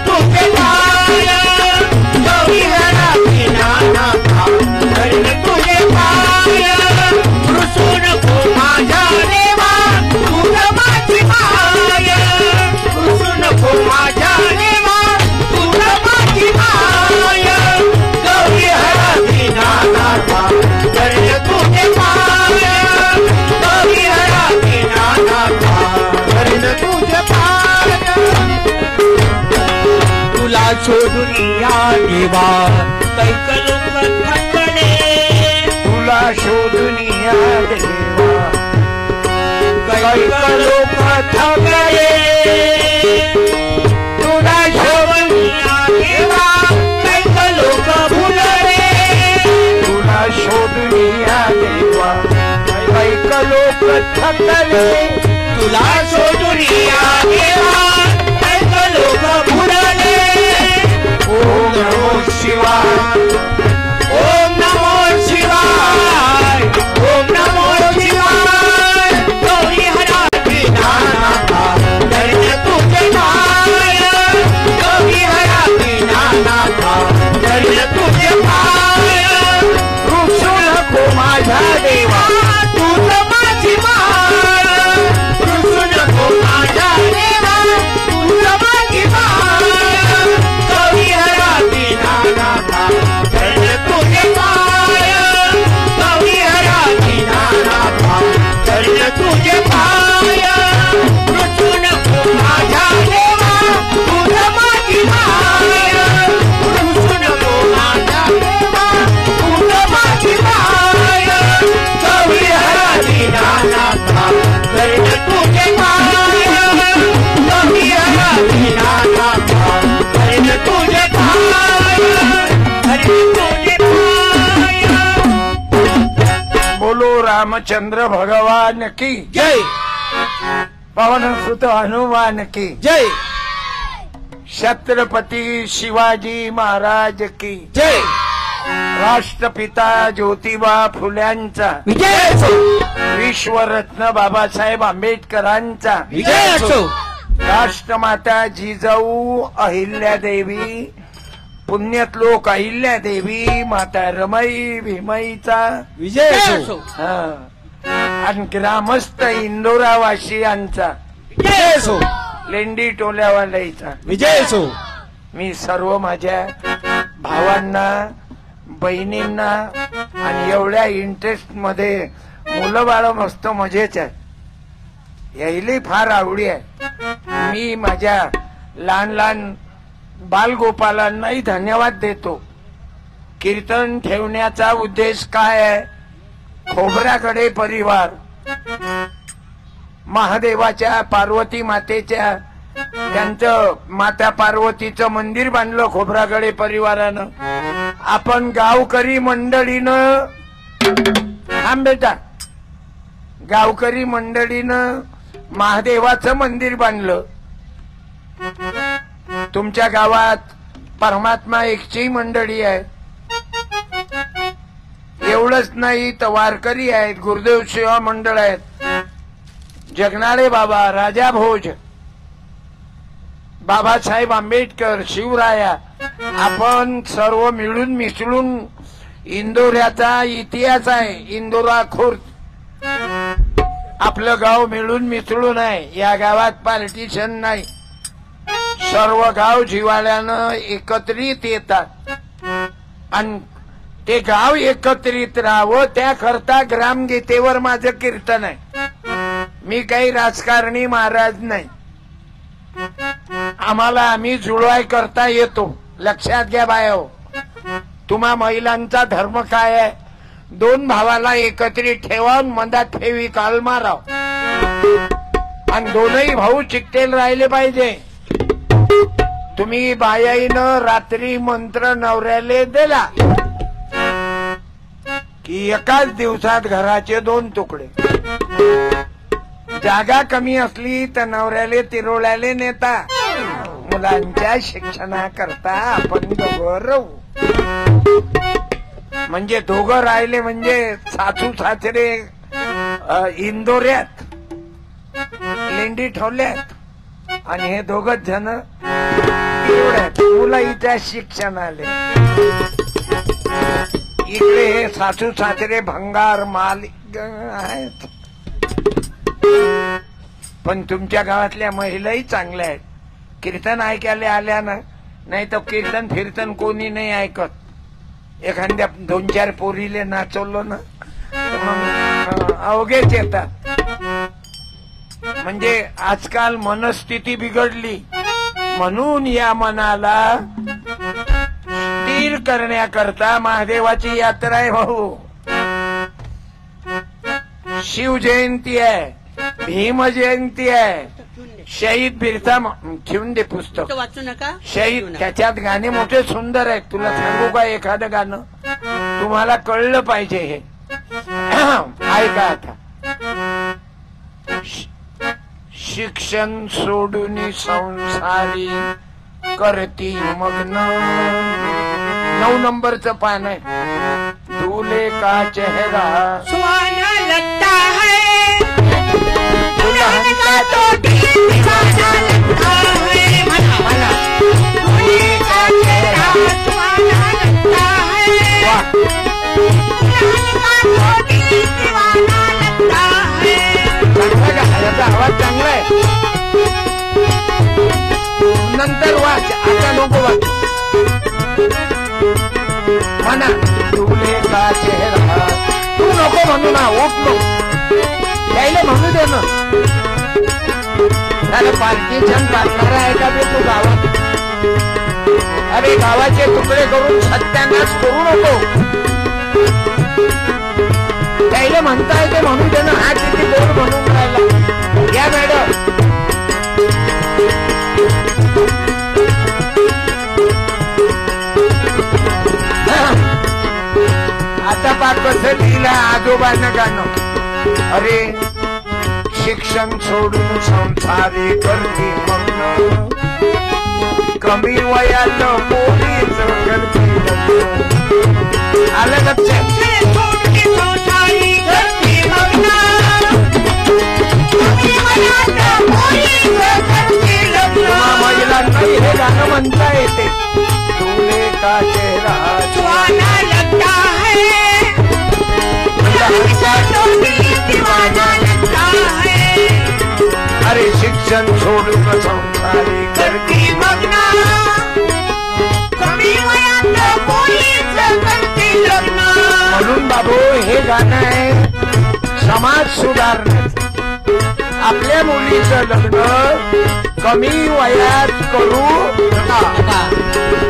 तुझे पाय गौरी हराती नानाथा धरण तुझे पाय रुसू नको माझ्या देवा तुझ माझी माय रुसू नको माझ्या देवा तुझ माझी माय गौरी हराती नानाथा धरण तुझे पाय गौरी हराती नानाथा धरण तुझे पाय तुला सोडून या देवा कैकलो थकणे तुला शोधून या देवा कैकलो थकणे तुला शोधून या देवा कैकलो भुलणे तुला शोधून या देवा कैकलो थकणे तुला शोधून या देवा कैकलो भुलणे ओम नमो शिवाय ओम नमो शिवाय ओम नमो शिवाय गौरी हराती नानाथा धरण तुझे पाय गौरी हराती नानाथा धरण तुझे पाय रुसू नको माझ्या देवा तुझ माझी माय रुसू नको माझ्या देवा तुझ माझी माय गौरी हराती नानाथा धरण तुझे पाय गौरी हराती नानाथा धरण तुझे पाय रुसू नको माझ्या देवा तुझ माझी माय रुसू नको माझ्या देवा तुझ माझी माय गौरी हराती नानाथा धरण तुझे पाय गौरी हराती नानाथा धरण तुझे पाय धरण तुझे पाय बोलो रामचंद्र भगवान की जय पवन सुत हनुमान की जय छत्रपती शिवाजी महाराज की जय राष्ट्रपिता ज्योतिबा फुल्यांचा विजय असो विश्वरत्न बाबासाहेब आंबेडकरांचा विजय असो राष्ट्रमाता जिजाऊ अहिल्यादेवी पुण्यश्लोक अहिल्यादेवी माता रमाई भीमाईचा विजय असो आणि ग्रामस्थ इंदोरावासियांचा विजय असो लेंडी टोल्यावाल्याचा विजय असो मी सर्व माझ्या भावांना बहिणींना आणि एवढ्या इंटरेस्ट मध्ये मुलं बाळ मस्त मजेच आहे यायला फार आवडी आहे मी माझ्या लहान लहान बालगोपालांनाही धन्यवाद देतो कीर्तन ठेवण्याचा उद्देश काय आहे खोबऱ्याकडे परिवार महादेवाच्या पार्वती मातेच्या त्यांचं माता पार्वतीचं मंदिर बांधलं खोबरागडे परिवारानं आपण गावकरी मंडळीनं थांब बेटा गावकरी मंडळीनं महादेवाचं मंदिर बांधलं तुमच्या गावात परमात्मा एकची मंडळी आहे एवढंच नाही तर वारकरी आहेत गुरुदेव सेवा मंडळ आहेत जगनाळे बाबा राजा भोज बाबासाहेब आंबेडकर शिवराया आपण सर्व मिळून मिसळून इंदोऱ्याचा इतिहास आहे इंदोरा खुर्द आपलं गाव मिळून मिसळून आहे या गावात पार्टिशन नाही सर्व गाव जिव्हाळ्यानं एकत्रित येतात आणि ते गाव एकत्रित राहावं त्याकरता ग्रामगीतेवर माझं कीर्तन आहे मी काही राजकारणी महाराज नाही आम्हाला आम्ही जुळवाय करता येतो लक्षात घ्या बायो तुम्हा महिलांचा धर्म काय आहे दोन भावाला एकत्रित ठेवा मधात ठेवी काल माराव आणि दोनही भाऊ चिकटेल राहिले पाहिजे तुम्ही बायाईनं रात्री मंत्र नवऱ्याले दिला की एकाच दिवसात घराचे 2 तुकडे जागा कमी असली तर नवऱ्याले तिरोळ्याले नेता मुलांच्या शिक्षणाकरता आपण दोघं राहू म्हणजे दोघं राहिले म्हणजे सासू सासरे इंदोऱ्यात लेंडी ठेवल्यात आणि हे दोघच जण मुलाईच्या शिक्षण आले इकडे हे सासू सासरे भंगार माल आहेत. पण तुमच्या गावातल्या महिलाही चांगल्या आहेत. कीर्तन ऐकायला आल्या ना, नाही तर कीर्तन फिरतन कोणी नाही ऐकत. एखाद्या 2-4 पोरीले नाचवलं ना मग अवघेच येतात. म्हणजे आजकाल मनस्थिती बिघडली. म्हणून या मनाला स्थिर करण्याकरता महादेवाची यात्रा आहे भाऊ. शिव जयंती आहे, भीम जयंती आहे. शहीद बिरसा ठेवून दे पुस्तक वाचू नका. शहीद त्याच्यात गाणे मोठे सुंदर आहेत. तुला सांगू का एखादं गाणं? तुम्हाला कळलं पाहिजे हे. ऐका आता. शिक्षण सोडून संसारी करती मग्न. 9 नंबरचं पान आहे. दूल्हे का चेहरा सुहाना लगता है, दुल्हन का तो दीवाना लगता है. मला दूल्हे का चेहरा सुहाना लगता है, वाह. दुल्हन का तो दीवाना लगता है. चांगला का? याचा आवाज चांगला आहे. नंतर वाच, आता नको वाच. म्हणा दूल्हे का चेहरा. तू नको म्हणू ना, उठ नको. त्याला म्हणू दे ना. अरे पार्टीशन पार्टनर आहे का बे तू गावात? अरे गावाचे तुकडे करून सत्यानाश करू नको. त्याला म्हणता येते म्हणू दे ना. हा किती गोड म्हणून राहिला. या मॅडम आता पा कसं लिहिलं आजोबांना गाणं. अरे शिक्षण सोडून संसारी करती मग्न. कमी वयात पोलीस करती लग्न. आलं लक्षात? सोडून संसारी करती मग्न. कमी वयात पोलीस करती लग्न. महिलांनाही हे गाणं म्हणता येते. दूल्हे का चेहरा सुहाना लगता है, दुल्हन का तो दीवाना लगता है. अरे शिक्षण सोडून संसारी करती मग्न. कमी वयात पोलीस करती लग्न. म्हणून बाबू हे गाणं आहे समाज सुधारण्याचं. आपल्या मुलीचं लग्न कमी वयात करू नका.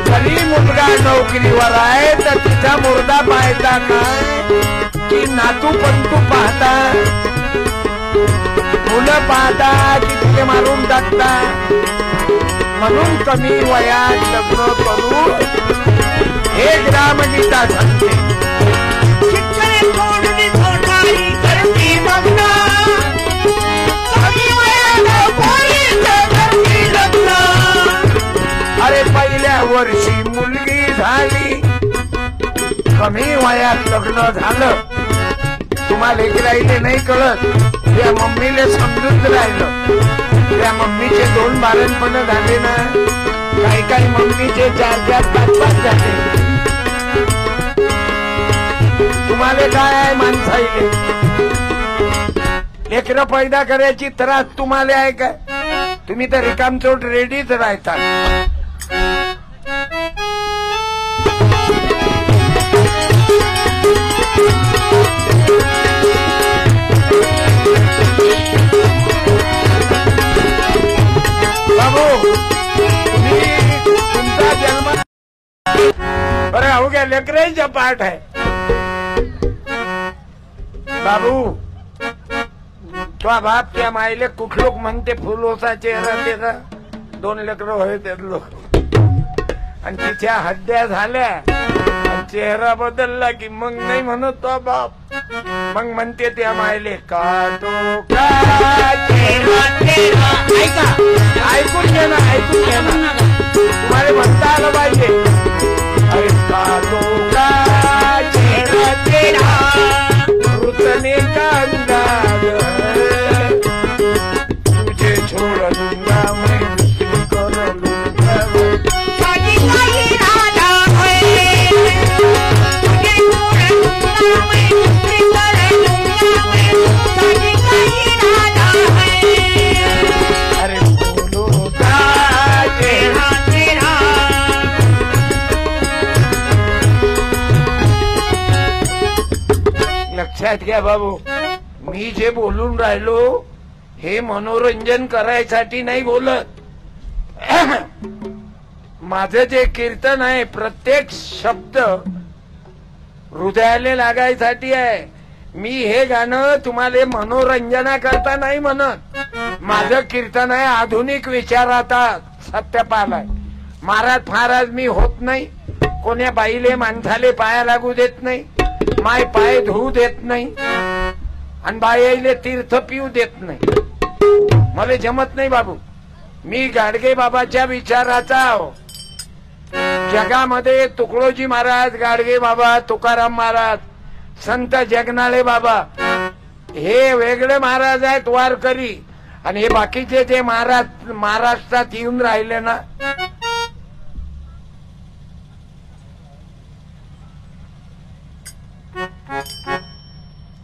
जरी मुलगा नोकरीवर आहे तर तिचा मुर्दा पाहता काय की नातू पंतू पाहता, मुलं पाहता की तिथे मारून टाकता. म्हणून कमी वयात लग्न करू हे ग्रामगीता सांगते. शिक्षण सोडून संसारी करती मग्न. कमी वयात पोलीस करती लग्न. अरे पहिल्या वर्षी मुलगी झाली, कमी वयात लग्न झालं. तुम्हाला एक राहिले नाही कळत. त्या मम्मीला समजून राहिलं. त्या मम्मीचे 2 बाळणपण झाले ना. काही मम्मीचे 4-4, 5-5 झाले. तुम्हाला काय आहे माणसाईले? लेकरं पैदा करायची त्रास तुम्हाला आहे काय? तुम्ही तर रिकामचोट रेडीच राहता. बाबू तुम्ही तुमचा जन्म बरं अवघ्या लेकरांचा पाठ आहे. बाबू तो बाप त्या मायले कुठ लोक म्हणते फुलोसा चेहरा त्याचा. 2 लेकरं होय ते लोक. आणि तिच्या हद्या झाल्या आणि चेहरा बदलला की मग नाही म्हणत तो बाप. मग म्हणते त्या मायले का तो का चेहरा तेरा. ऐका, ऐकून घ्या ना, ऐकून घ्या ना. तुम्हाला म्हणता आलं पाहिजे. अरे का तो का चेहरा तेरा रुतने का अंदाज तुझे छोड़ दूंगा मैं कर लूंगा. लक्षात घ्या बाबू, मी जे बोलून राहिलो हे मनोरंजन करायसाठी नाही बोलत. माझं जे कीर्तन आहे प्रत्येक शब्द हृदयाला लागायसाठी आहे. मी हे गाणं तुम्हाला मनोरंजनाकरता नाही म्हणत. माझं कीर्तन आहे आधुनिक विचाराचा सत्यपाल आहे. महाराज महाराज मी होत नाही. कोण्या बाईले माणसाले पाया लागू देत नाही. माय पाय धुवू देत नाही आणि बाईले तीर्थ पिऊ देत नाही. मला जमत नाही बाबू. मी गाडगे बाबाच्या विचाराचा आहो. जगामध्ये तुकडोजी महाराज, गाडगे बाबा, तुकाराम महाराज, संत जगनाळे बाबा हे वेगळे महाराज आहेत वारकरी. आणि हे बाकीचे जे महाराज महाराष्ट्रात येऊन राहिले ना,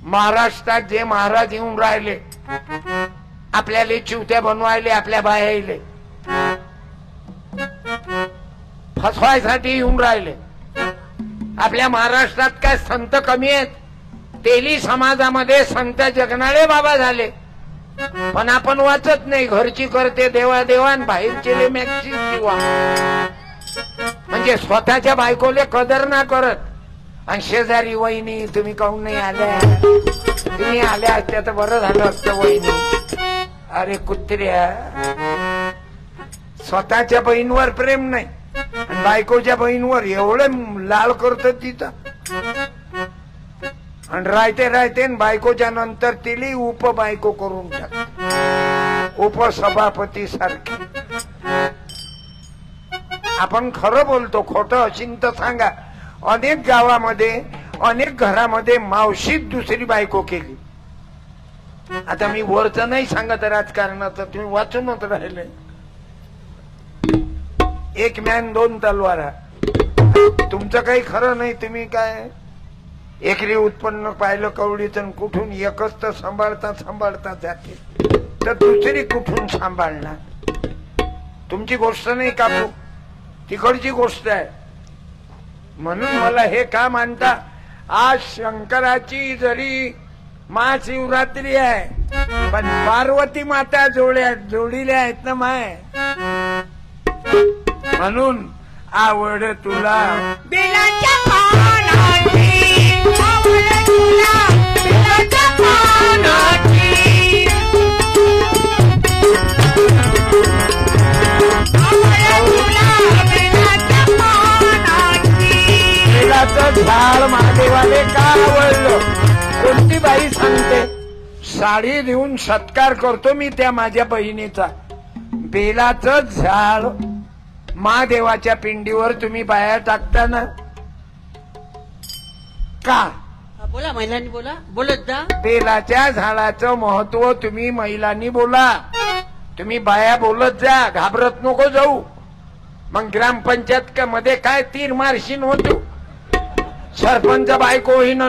महाराष्ट्रात जे महाराज येऊन राहिले आपल्याला चिवत्या बनवायले, आपल्या बायाले फसवायसाठी येऊन राहिले. आपल्या महाराष्ट्रात काय संत कमी आहेत? तेली समाजामध्ये संत जगनाळे बाबा झाले, पण आपण वाचत नाही. घरची करते देवा देवान, बाहेरचे मॅक्सी शिवा. म्हणजे स्वतःच्या बायकोले कदर ना करत. आणि शेजारी वहिनी तुम्ही काहून नाही आल्या? तुम्ही आल्या असत्या तर बरं झालं असतं वहिनी. अरे कुत्र्या, स्वतःच्या बहीणवर प्रेम नाही आणि बायकोच्या बहीणवर एवढं लाल करत तिथं. आणि राहते राहते बायकोच्या नंतर तिली उपबायको करून टाक, उपसभापती सारखी. आपण खरं बोलतो, खोटं असेल तर सांगा. अनेक गावामध्ये अनेक घरामध्ये मावशीत दुसरी बायको केली. आता मी वरचं नाही सांगत राजकारणाचं, तुम्ही वाचूनच राहिले. एक मॅन दोन तलवारा. तुमचं काही खरं नाही. तुम्ही काय एकरी उत्पन्न पाहिलं कवडीत, कुठून एकच तर सांभाळता जाते तर दुसरी कुठून सांभाळणार? तुमची गोष्ट नाही काकू, तिकडची गोष्ट आहे. म्हणून मला हे का मानता? आज शंकराची जरी महाशिवरात्री आहे पण पार्वती माता जोडील्या आहेत ना माय. म्हणून आवड तुला बिलाच्या पानाची, आवड तुला बिलाच्या पानाची, आवड तुला बिलाच्या पानाची. बेलाचं झाड महादेवाले का आवडलं? कोणती बाई सांगते? साडी देऊन सत्कार करतो मी त्या माझ्या बहिणीचा. बेलाचं झाड महादेवाच्या पिंडीवर तुम्ही बाया टाकता ना का? बोला, महिलांनी बोला, बोलत जा. बेलाच्या झाडाचं महत्व तुम्ही महिलांनी बोला. तुम्ही बाया बोलत जा, घाबरत नको जाऊ. मग ग्रामपंचायत मध्ये काय तीर मारशीन होतो? सरपंच बायको होईन